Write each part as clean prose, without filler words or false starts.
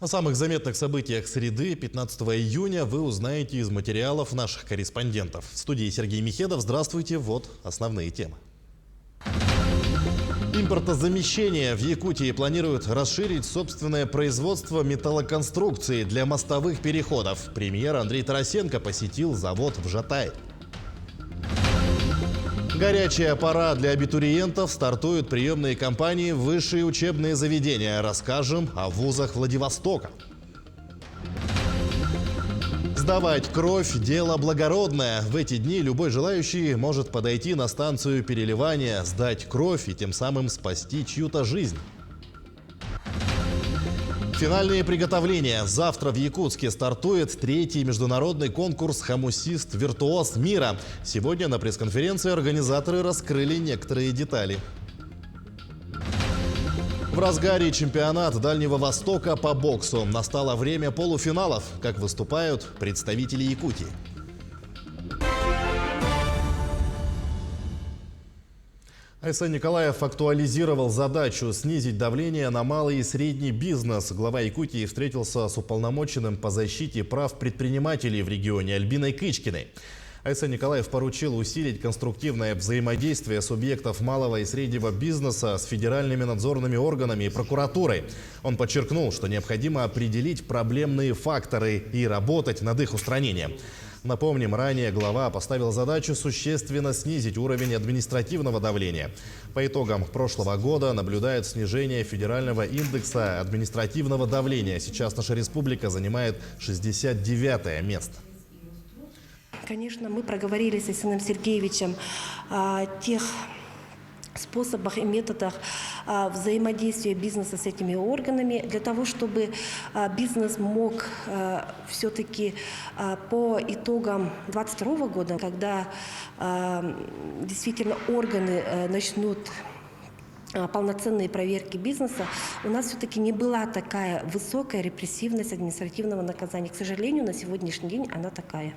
О самых заметных событиях среды 15 июня вы узнаете из материалов наших корреспондентов. В студии Сергей Михедов. Здравствуйте. Вот основные темы. Импортозамещение. В Якутии планируют расширить собственное производство металлоконструкций для мостовых переходов. Премьер Андрей Тарасенко посетил завод в Жатае. Горячая пора для абитуриентов. Стартуют приемные кампании в высшие учебные заведения. Расскажем о вузах Владивостока. Сдавать кровь – дело благородное. В эти дни любой желающий может подойти на станцию переливания, сдать кровь и тем самым спасти чью-то жизнь. Финальные приготовления. Завтра в Якутске стартует третий международный конкурс «Хомусист-виртуоз мира». Сегодня на пресс-конференции организаторы раскрыли некоторые детали. В разгаре чемпионат Дальнего Востока по боксу. Настало время полуфиналов. Как выступают представители Якутии. Айсан Николаев актуализировал задачу снизить давление на малый и средний бизнес. Глава Якутии встретился с уполномоченным по защите прав предпринимателей в регионе Альбиной Кычкиной. Айсан Николаев поручил усилить конструктивное взаимодействие субъектов малого и среднего бизнеса с федеральными надзорными органами и прокуратурой. Он подчеркнул, что необходимо определить проблемные факторы и работать над их устранением. Напомним, ранее глава поставил задачу существенно снизить уровень административного давления. По итогам прошлого года наблюдает снижение федерального индекса административного давления. Сейчас наша республика занимает 69-е место. Конечно, мы проговорили с Айсаном Сергеевичем о тех способах и методах взаимодействия бизнеса с этими органами, для того, чтобы бизнес мог все-таки по итогам 2022 года, когда действительно органы начнут полноценные проверки бизнеса, у нас все-таки не была такая высокая репрессивность административного наказания. К сожалению, на сегодняшний день она такая.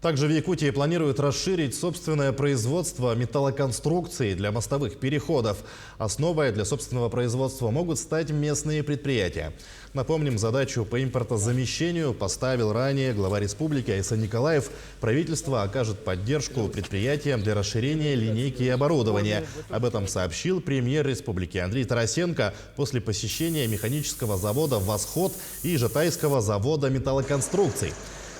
Также в Якутии планируют расширить собственное производство металлоконструкций для мостовых переходов. Основой для собственного производства могут стать местные предприятия. Напомним, задачу по импортозамещению поставил ранее глава республики Айсан Николаев. Правительство окажет поддержку предприятиям для расширения линейки и оборудования. Об этом сообщил премьер республики Андрей Тарасенко после посещения механического завода «Восход» и Жатайского завода металлоконструкций.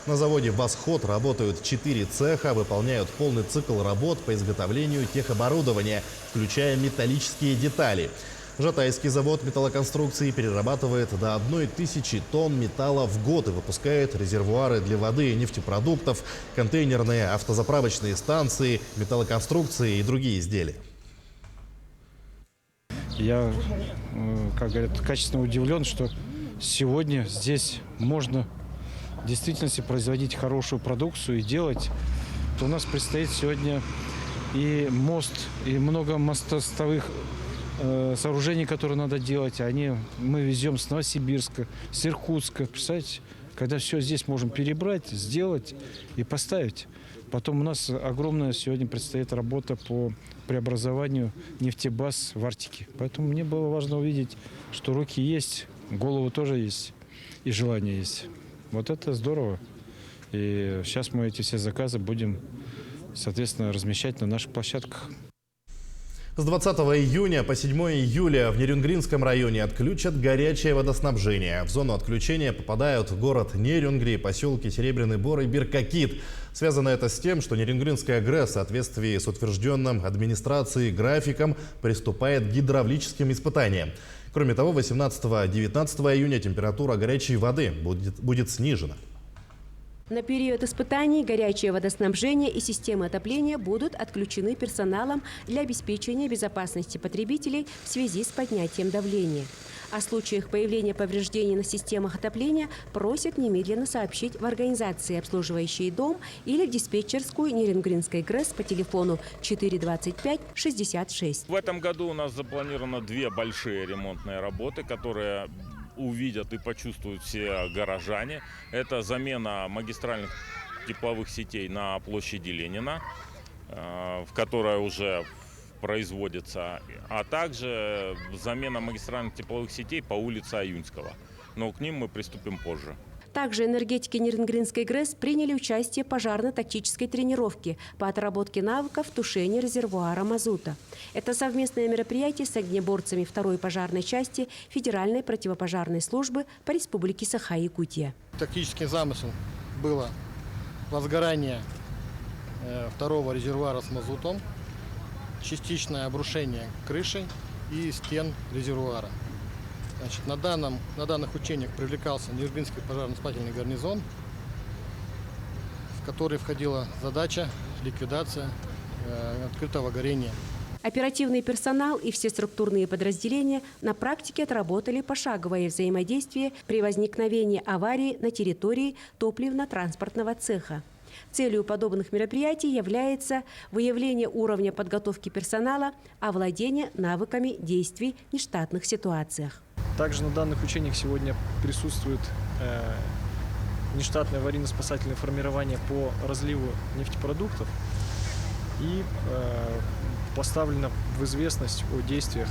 На заводе «Восход» работают 4 цеха, выполняют полный цикл работ по изготовлению техоборудования, включая металлические детали. Жатайский завод металлоконструкции перерабатывает до 1000 тонн металла в год и выпускает резервуары для воды и нефтепродуктов, контейнерные автозаправочные станции, металлоконструкции и другие изделия. Я, как говорят, качественно удивлен, что сегодня здесь можно в действительности производить хорошую продукцию и делать. То у нас предстоит сегодня и мост, и много мостовых сооружений, которые надо делать. Мы везем с Новосибирска, с Иркутска. Представляете, когда все здесь можем перебрать, сделать и поставить. Потом у нас огромная сегодня предстоит работа по преобразованию нефтебаз в Арктике. Поэтому мне было важно увидеть, что руки есть, головы тоже есть и желание есть. Вот это здорово. И сейчас мы эти все заказы будем, соответственно, размещать на наших площадках. С 20 июня по 7 июля в Нерюнгринском районе отключат горячее водоснабжение. В зону отключения попадают город Нерюнгри, поселки Серебряный Бор и Биркакит. Связано это с тем, что Нерюнгринская ГРЭС в соответствии с утвержденным администрацией графиком приступает к гидравлическим испытаниям. Кроме того, 18-19 июня температура горячей воды будет снижена. На период испытаний горячее водоснабжение и системы отопления будут отключены персоналом для обеспечения безопасности потребителей в связи с поднятием давления. О случаях появления повреждений на системах отопления просят немедленно сообщить в организации, обслуживающие дом, или в диспетчерскую Нерюнгринской ГРЭС по телефону 425 66. В этом году у нас запланировано 2 большие ремонтные работы, которые увидят и почувствуют все горожане. Это замена магистральных тепловых сетей на площади Ленина, в которой уже производится, а также замена магистральных тепловых сетей по улице Аюнского. но к ним мы приступим позже. Также энергетики Ниренгринской ГРЭС приняли участие в пожарно-тактической тренировке по отработке навыков тушения резервуара мазута. Это совместное мероприятие с огнеборцами 2-й пожарной части Федеральной противопожарной службы по Республике Саха-Якутия. Тактический замысел было возгорание 2-го резервуара с мазутом, частичное обрушение крыши и стен резервуара. Значит, на данных учениях привлекался Ниренгринский пожарно-спасательный гарнизон, в который входила задача ликвидация открытого горения. Оперативный персонал и все структурные подразделения на практике отработали пошаговое взаимодействие при возникновении аварии на территории топливно-транспортного цеха. Целью подобных мероприятий является выявление уровня подготовки персонала, овладение навыками действий в нештатных ситуациях. Также на данных учениях сегодня присутствует нештатное аварийно-спасательное формирование по разливу нефтепродуктов и поставлено в известность о действиях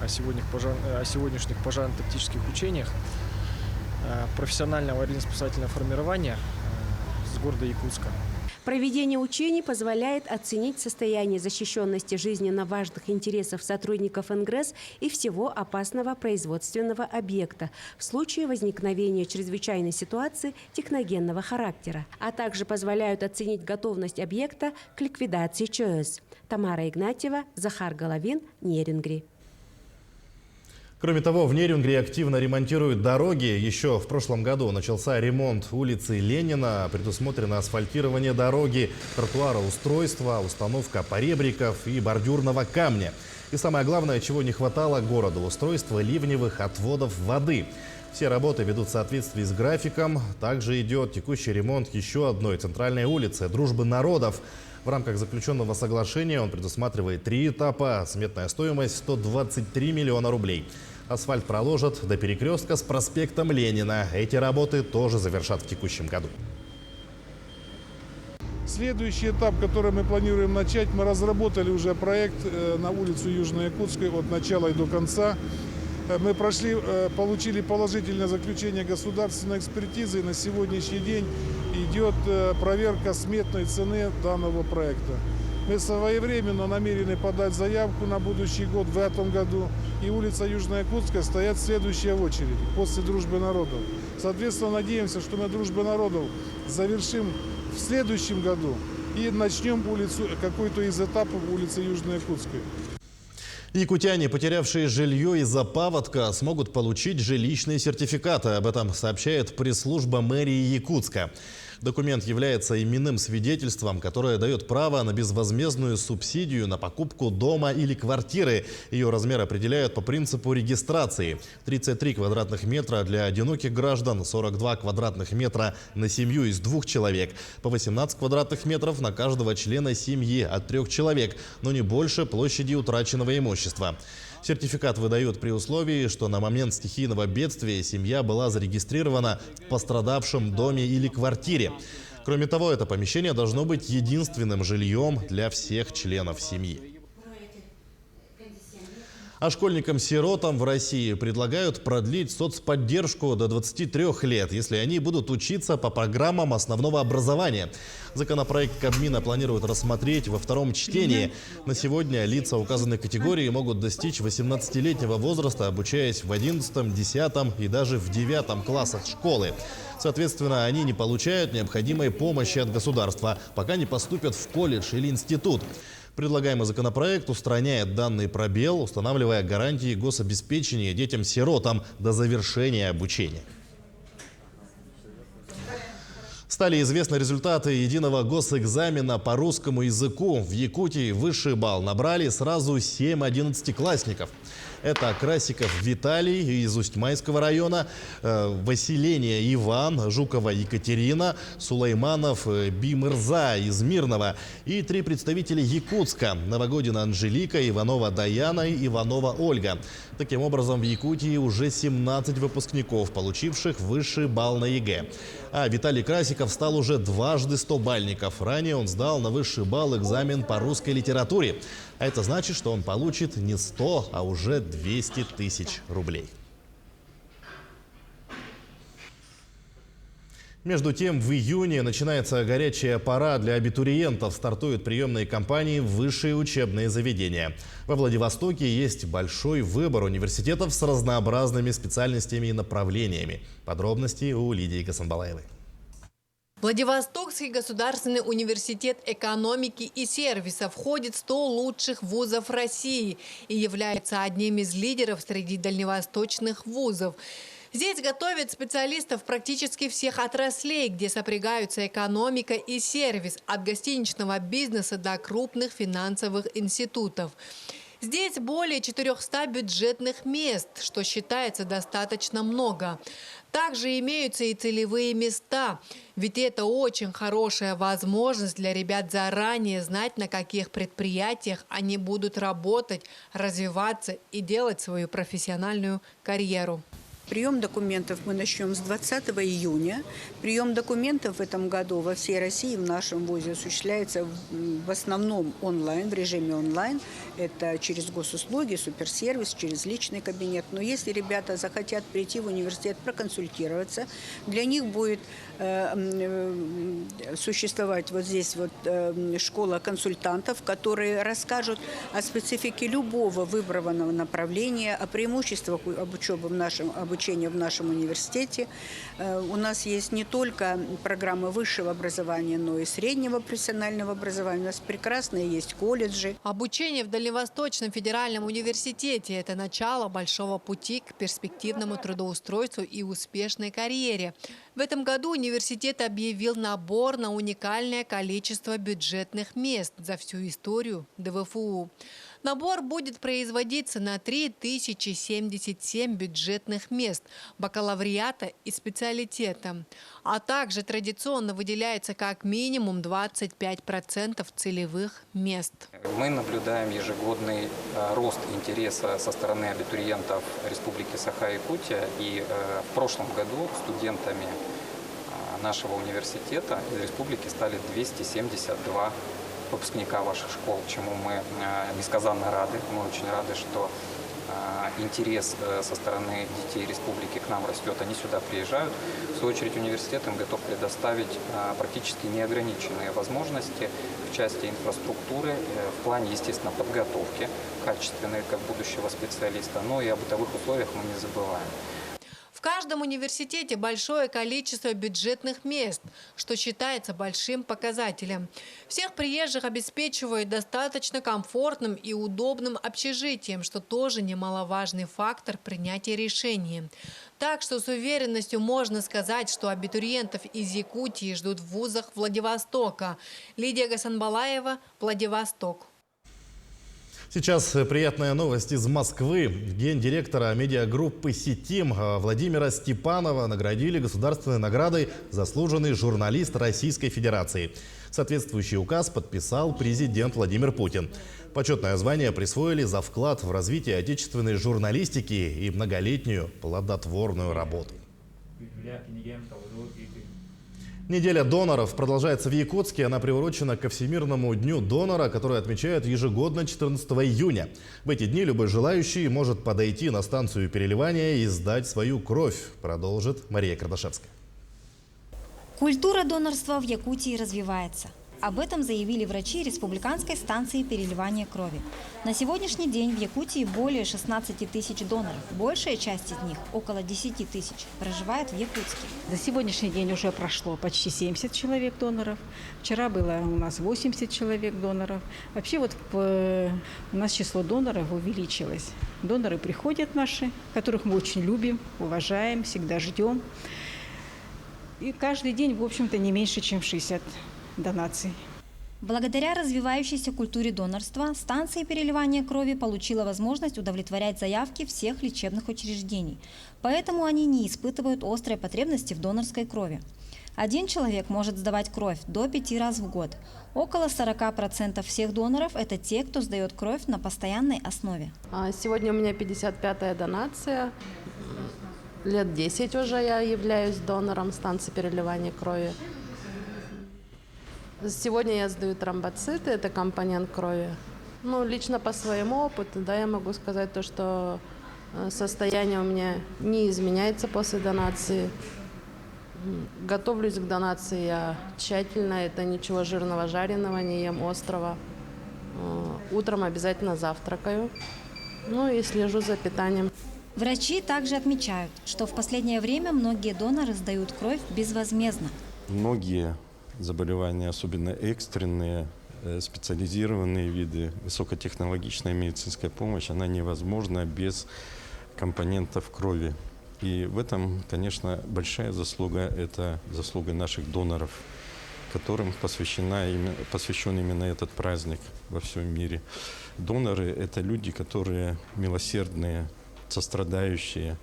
о сегодняшних пожарно-тактических учениях профессиональное аварийно-спасательное формирование с города Якутска. Проведение учений позволяет оценить состояние защищенности жизненно важных интересов сотрудников НГРЭС и всего опасного производственного объекта в случае возникновения чрезвычайной ситуации техногенного характера, а также позволяют оценить готовность объекта к ликвидации ЧС. Тамара Игнатьева, Захар Головин, Нерингри. Кроме того, в Нерингри активно ремонтируют дороги. Еще в прошлом году начался ремонт улицы Ленина. Предусмотрено асфальтирование дороги, тротуароустройство, установка поребриков и бордюрного камня. И самое главное, чего не хватало городу – устройство ливневых отводов воды. Все работы ведут в соответствии с графиком. Также идет текущий ремонт еще одной центральной улицы – Дружбы народов. В рамках заключенного соглашения он предусматривает 3 этапа. Сметная стоимость – 123 миллиона рублей. Асфальт проложат до перекрестка с проспектом Ленина. Эти работы тоже завершат в текущем году. Следующий этап, который мы планируем начать, мы разработали уже проект на улицу Южно-Якутской от начала и до конца. Мы получили положительное заключение государственной экспертизы, и на сегодняшний день идет проверка сметной цены данного проекта. Мы своевременно намерены подать заявку на будущий год в этом году, и улица Южно-Якутская стоит следующая в очереди, после Дружбы народов. Соответственно, надеемся, что мы Дружбы народов завершим в следующем году и начнем какой-то из этапов улицы Южно-Якутской. Якутяне, потерявшие жилье из-за паводка, смогут получить жилищные сертификаты. Об этом сообщает пресс-служба мэрии Якутска. Документ является именным свидетельством, которое дает право на безвозмездную субсидию на покупку дома или квартиры. Ее размер определяют по принципу регистрации. 33 квадратных метра для одиноких граждан, 42 квадратных метра на семью из 2 человек, по 18 квадратных метров на каждого члена семьи от 3 человек, но не больше площади утраченного имущества. Сертификат выдают при условии, что на момент стихийного бедствия семья была зарегистрирована в пострадавшем доме или квартире. Кроме того, это помещение должно быть единственным жильем для всех членов семьи. А школьникам-сиротам в России предлагают продлить соцподдержку до 23 лет, если они будут учиться по программам основного образования. Законопроект Кабмина планирует рассмотреть во 2-м чтении. На сегодня лица указанной категории могут достичь 18-летнего возраста, обучаясь в 11, 10 и даже в 9 классах школы. Соответственно, они не получают необходимой помощи от государства, пока не поступят в колледж или институт. Предлагаемый законопроект устраняет данный пробел, устанавливая гарантии гособеспечения детям-сиротам до завершения обучения. Стали известны результаты единого госэкзамена по русскому языку. В Якутии высший балл набрали сразу 7 11-классников. Это Красиков Виталий из Усть-Майского района, Василения Иван, Жукова Екатерина, Сулейманов Бимырза из Мирного и 3 представителя Якутска – Новогодина Анжелика, Иванова Даяна и Иванова Ольга. Таким образом, в Якутии уже 17 выпускников, получивших высший балл на ЕГЭ. А Виталий Красиков стал уже дважды 100-бальников. Ранее он сдал на высший балл экзамен по русской литературе. А это значит, что он получит не 100, а уже 200 тысяч рублей. Между тем, в июне начинается горячая пора для абитуриентов. Стартуют приемные кампании в высшие учебные заведения. Во Владивостоке есть большой выбор университетов с разнообразными специальностями и направлениями. Подробности у Лидии Гасанбалаевой. Владивостокский государственный университет экономики и сервиса входит в 100 лучших вузов России и является одним из лидеров среди дальневосточных вузов. Здесь готовят специалистов практически всех отраслей, где сопрягаются экономика и сервис, от гостиничного бизнеса до крупных финансовых институтов. Здесь более 400 бюджетных мест, что считается достаточно много. Также имеются и целевые места, ведь это очень хорошая возможность для ребят заранее знать, на каких предприятиях они будут работать, развиваться и делать свою профессиональную карьеру. Прием документов мы начнем с 20 июня. Прием документов в этом году во всей России в нашем вузе осуществляется в основном онлайн, в режиме онлайн. Это через госуслуги, суперсервис, через личный кабинет. Но если ребята захотят прийти в университет проконсультироваться, для них будет существовать вот здесь вот школа консультантов, которые расскажут о специфике любого выбранного направления, о преимуществах обучения в нашем университете. У нас есть не только программы высшего образования, но и среднего профессионального образования. У нас прекрасные есть колледжи. Обучение в Дальневосточном федеральном университете – это начало большого пути к перспективному трудоустройству и успешной карьере. В этом году университет объявил набор на уникальное количество бюджетных мест за всю историю ДВФУ. Набор будет производиться на 3077 бюджетных мест, бакалавриата и специалитета. А также традиционно выделяется как минимум 25% целевых мест. Мы наблюдаем ежегодный рост интереса со стороны абитуриентов Республики Саха-Якутия. И в прошлом году студентами нашего университета из республики стали 272 выпускника ваших школ, чему мы несказанно рады. Мы очень рады, что интерес со стороны детей республики к нам растет, они сюда приезжают. В свою очередь университет им готов предоставить практически неограниченные возможности в части инфраструктуры, в плане, естественно, подготовки качественной как будущего специалиста, но и о бытовых условиях мы не забываем. В каждом университете большое количество бюджетных мест, что считается большим показателем. Всех приезжих обеспечивают достаточно комфортным и удобным общежитием, что тоже немаловажный фактор принятия решений. Так что с уверенностью можно сказать, что абитуриентов из Якутии ждут в вузах Владивостока. Лидия Гасанбалаева, Владивосток. Сейчас приятная новость из Москвы. Гендиректора медиагруппы «Сетим» Владимира Степанова наградили государственной наградой «Заслуженный журналист Российской Федерации». Соответствующий указ подписал президент Владимир Путин. Почетное звание присвоили за вклад в развитие отечественной журналистики и многолетнюю плодотворную работу. Неделя доноров продолжается в Якутске. Она приурочена ко Всемирному дню донора, который отмечают ежегодно 14 июня. В эти дни любой желающий может подойти на станцию переливания и сдать свою кровь, продолжит Мария Кардашевская. Культура донорства в Якутии развивается. Об этом заявили врачи республиканской станции переливания крови. На сегодняшний день в Якутии более 16 тысяч доноров. Большая часть из них, около 10 тысяч, проживает в Якутске. За сегодняшний день уже прошло почти 70 человек доноров. Вчера было у нас 80 человек доноров. Вообще вот у нас число доноров увеличилось. Доноры приходят наши, которых мы очень любим, уважаем, всегда ждем. И каждый день, в общем-то, не меньше, чем 60 донаций. Благодаря развивающейся культуре донорства станция переливания крови получила возможность удовлетворять заявки всех лечебных учреждений. Поэтому они не испытывают острой потребности в донорской крови. Один человек может сдавать кровь до 5 раз в год. Около 40% всех доноров – это те, кто сдает кровь на постоянной основе. Сегодня у меня 55-я донация. Лет 10 уже я являюсь донором станции переливания крови. Сегодня я сдаю тромбоциты, это компонент крови. Лично по своему опыту, я могу сказать то, что состояние у меня не изменяется после донации. Готовлюсь к донации я тщательно. Это ничего жирного, жареного, не ем острого. Утром обязательно завтракаю. Ну и слежу за питанием. Врачи также отмечают, что в последнее время многие доноры сдают кровь безвозмездно. Многие заболевания, особенно экстренные, специализированные виды, высокотехнологичная медицинская помощь, она невозможна без компонентов крови. И в этом, конечно, большая заслуга – это заслуга наших доноров, которым посвящен именно этот праздник во всем мире. Доноры – это люди, которые милосердные, сострадающие.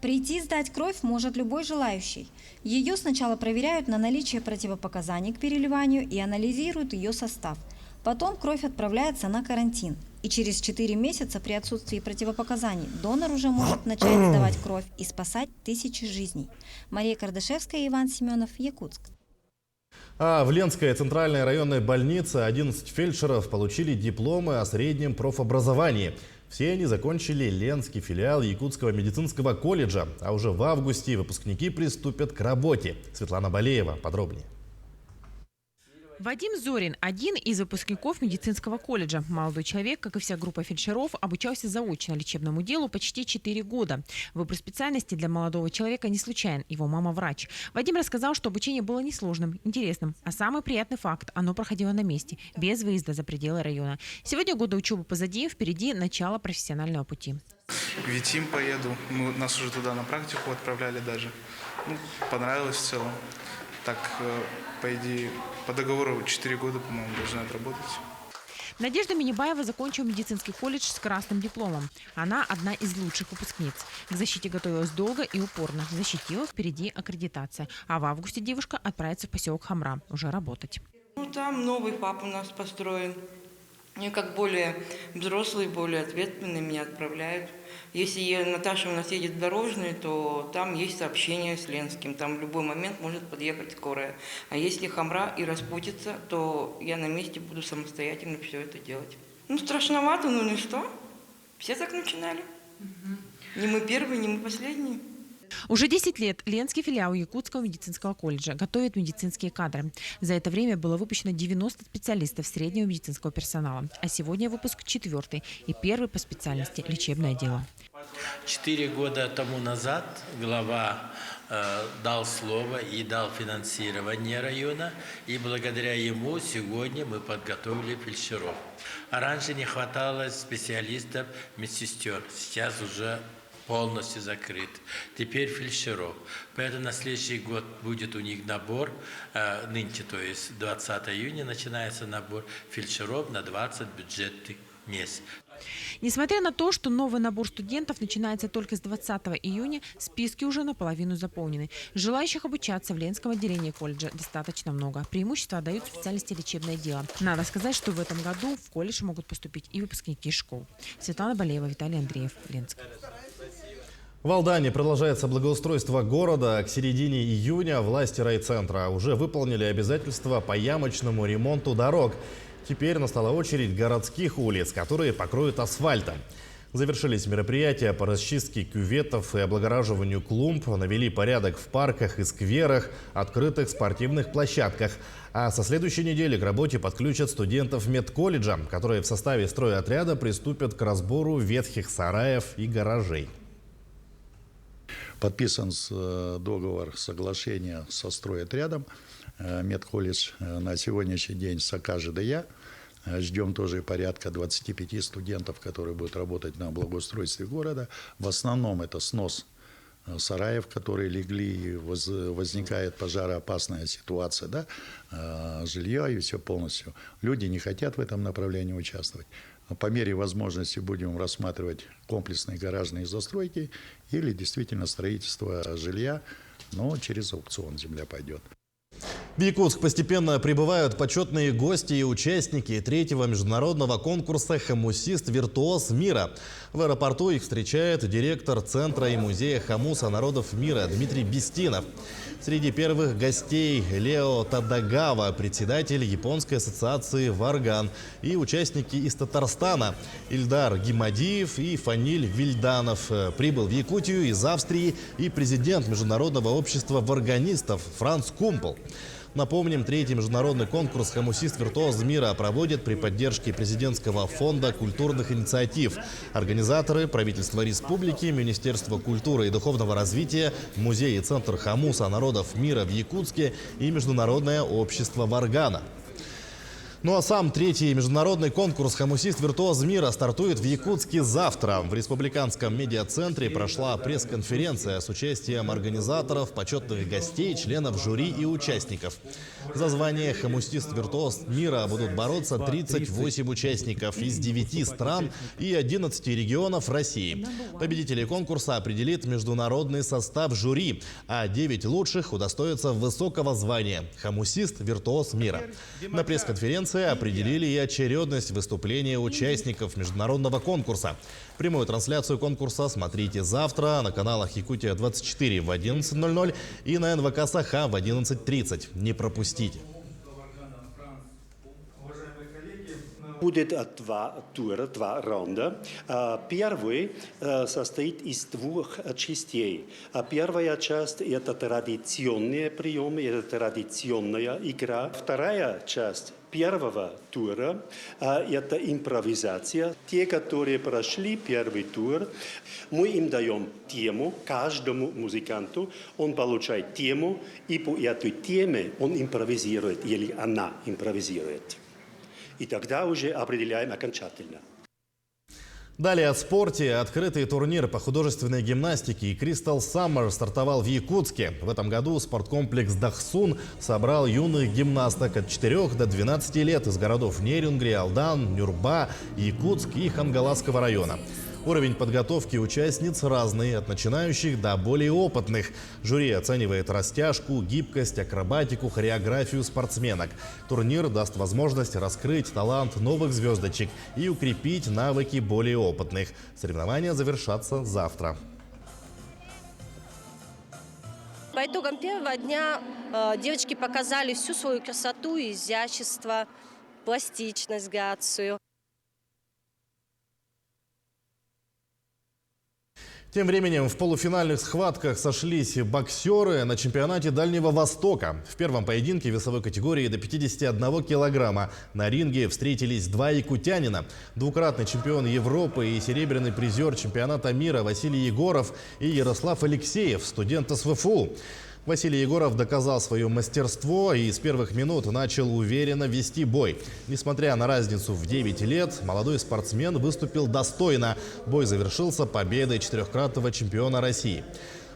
Прийти сдать кровь может любой желающий. Ее сначала проверяют на наличие противопоказаний к переливанию и анализируют ее состав. Потом кровь отправляется на карантин. И через 4 месяца при отсутствии противопоказаний донор уже может начать сдавать кровь и спасать тысячи жизней. Мария Кардашевская, Иван Семенов, Якутск. А в Ленской центральной районной больнице 11 фельдшеров получили дипломы о среднем профобразовании. Все они закончили Ленский филиал Якутского медицинского колледжа. А уже в августе выпускники приступят к работе. Светлана Балеева подробнее. Вадим Зорин – один из выпускников медицинского колледжа. Молодой человек, как и вся группа фельдшеров, обучался заочно лечебному делу почти 4 года. Выбор специальности для молодого человека не случайен. Его мама – врач. Вадим рассказал, что обучение было несложным, интересным. А самый приятный факт – оно проходило на месте, без выезда за пределы района. Сегодня годы учебы позади, впереди начало профессионального пути. В ВИТИМ поеду. Нас уже туда на практику отправляли даже. Понравилось в целом. Так, по идее, по договору 4 года, по-моему, должны отработать. Надежда Минибаева закончила медицинский колледж с красным дипломом. Она одна из лучших выпускниц. К защите готовилась долго и упорно. Защитила, впереди аккредитация. А в августе девушка отправится в поселок Хамра уже работать. Там новый ФАП у нас построен. И как более взрослые, более ответственные меня отправляют. Если Наташа у нас едет в Дорожный, то там есть сообщение с Ленским. Там в любой момент может подъехать скорая. А если Хамра и распутится, то я на месте буду самостоятельно все это делать. Страшновато, но не что. Все так начинали. Не мы первые, не мы последние. Уже 10 лет Ленский филиал Якутского медицинского колледжа готовит медицинские кадры. За это время было выпущено 90 специалистов среднего медицинского персонала. А сегодня выпуск 4-й и 1-й по специальности лечебное дело. 4 года тому назад глава дал слово и дал финансирование района. И благодаря ему сегодня мы подготовили фельдшеров. А раньше не хватало специалистов, медсестер. Сейчас уже полностью закрыт. Теперь фельдшеров. Поэтому на следующий год будет у них набор, нынче, то есть 20 июня начинается набор фельдшеров на 20 бюджетных мест. Несмотря на то, что новый набор студентов начинается только с 20 июня, списки уже наполовину заполнены. Желающих обучаться в Ленском отделении колледжа достаточно много. Преимущество отдают специальности лечебное дело. Надо сказать, что в этом году в колледж могут поступить и выпускники школ. Светлана Балеева, Виталий Андреев, Ленск. В Алдане продолжается благоустройство города. К середине июня власти райцентра уже выполнили обязательства по ямочному ремонту дорог. Теперь настала очередь городских улиц, которые покроют асфальтом. Завершились мероприятия по расчистке кюветов и облагораживанию клумб, навели порядок в парках и скверах, открытых спортивных площадках. А со следующей недели к работе подключат студентов медколледжа, которые в составе стройотряда приступят к разбору ветхих сараев и гаражей. Подписан договор соглашения со стройотрядом. Медколледж на сегодняшний день с АК ЖДЯ. Ждем тоже порядка 25 студентов, которые будут работать на благоустройстве города. В основном это снос сараев, которые легли, возникает пожароопасная ситуация, да? Жилья и все полностью. Люди не хотят в этом направлении участвовать. По мере возможности будем рассматривать комплексные гаражные застройки или действительно строительство жилья, но через аукцион земля пойдет. В Якутск постепенно прибывают почетные гости и участники 3-го международного конкурса «Хомусист-виртуоз мира». В аэропорту их встречает директор Центра и музея Хамуса народов мира Дмитрий Бестинов. Среди первых гостей Лео Тадагава, председатель Японской ассоциации «Варган», и участники из Татарстана Ильдар Гимадиев и Фаниль Вильданов. Прибыл в Якутию из Австрии и президент Международного общества варганистов Франц Кумпл. Напомним, третий международный конкурс «Хамусист-виртуоз мира» проводит при поддержке президентского фонда культурных инициатив. Организаторы – правительство республики, Министерство культуры и духовного развития, музей и центр Хамуса народов мира в Якутске и Международное общество Варгана. Ну а сам третий международный конкурс «Хамусист-виртуоз мира» стартует в Якутске завтра. В Республиканском медиацентре прошла пресс-конференция с участием организаторов, почетных гостей, членов жюри и участников. За звание «Хамусист-виртуоз мира» будут бороться 38 участников из 9 стран и 11 регионов России. Победителей конкурса определит международный состав жюри, а 9 лучших удостоятся высокого звания «Хамусист-виртуоз мира». На пресс-конференции определили и очередность выступления участников международного конкурса. Прямую трансляцию конкурса смотрите завтра на каналах Якутия-24 в 11:00 и на НВК Саха в 11:30. Не пропустите. Будет два тура, два раунда. Первый состоит из двух частей. Первая часть – это традиционные приемы, это традиционная игра. Вторая часть первого тура – это импровизация. Те, которые прошли первый тур, мы им даем тему, каждому музыканту. Он получает тему, и по этой теме он импровизирует, или она импровизирует. И тогда уже определяем окончательно. Далее о спорте. Открытый турнир по художественной гимнастике «Crystal Summer» стартовал в Якутске. В этом году спорткомплекс «Дахсун» собрал юных гимнасток от 4 до 12 лет из городов Нерюнгри, Алдан, Нюрба, Якутск и Хангаласского района. Уровень подготовки участниц разный, от начинающих до более опытных. Жюри оценивает растяжку, гибкость, акробатику, хореографию спортсменок. Турнир даст возможность раскрыть талант новых звездочек и укрепить навыки более опытных. Соревнования завершатся завтра. По итогам первого дня девочки показали всю свою красоту, изящество, пластичность, грацию. Тем временем в полуфинальных схватках сошлись боксеры на чемпионате Дальнего Востока. В первом поединке весовой категории до 51 килограмма на ринге встретились два якутянина. Двукратный чемпион Европы и серебряный призер чемпионата мира Василий Егоров и Ярослав Алексеев, студент СВФУ. Василий Егоров доказал свое мастерство и с первых минут начал уверенно вести бой. Несмотря на разницу в 9 лет, молодой спортсмен выступил достойно. Бой завершился победой четырехкратного чемпиона России.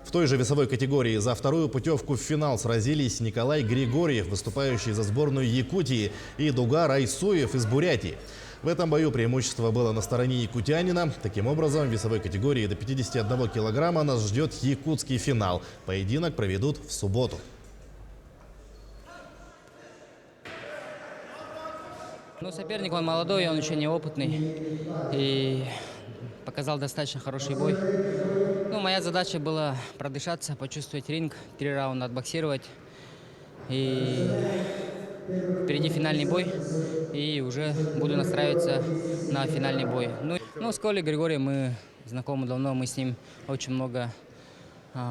В той же весовой категории за вторую путевку в финал сразились Николай Григорьев, выступающий за сборную Якутии, и Дугар Айсуев из Бурятии. В этом бою преимущество было на стороне якутянина. Таким образом, в весовой категории до 51 килограмма нас ждет якутский финал. Поединок проведут в субботу. Соперник, он молодой, он еще неопытный. И показал достаточно хороший бой. Моя задача была продышаться, почувствовать ринг, 3 раунда отбоксировать. И впереди финальный бой, и уже буду настраиваться на финальный бой. С Колей Григорием мы знакомы давно, мы с ним очень много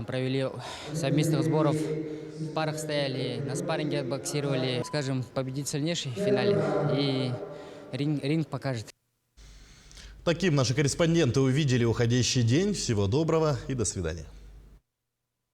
провели совместных сборов, в парах стояли, на спарринге боксировали. Скажем, победить сильнейший в финале, и ринг покажет. Таким наши корреспонденты увидели уходящий день. Всего доброго и до свидания.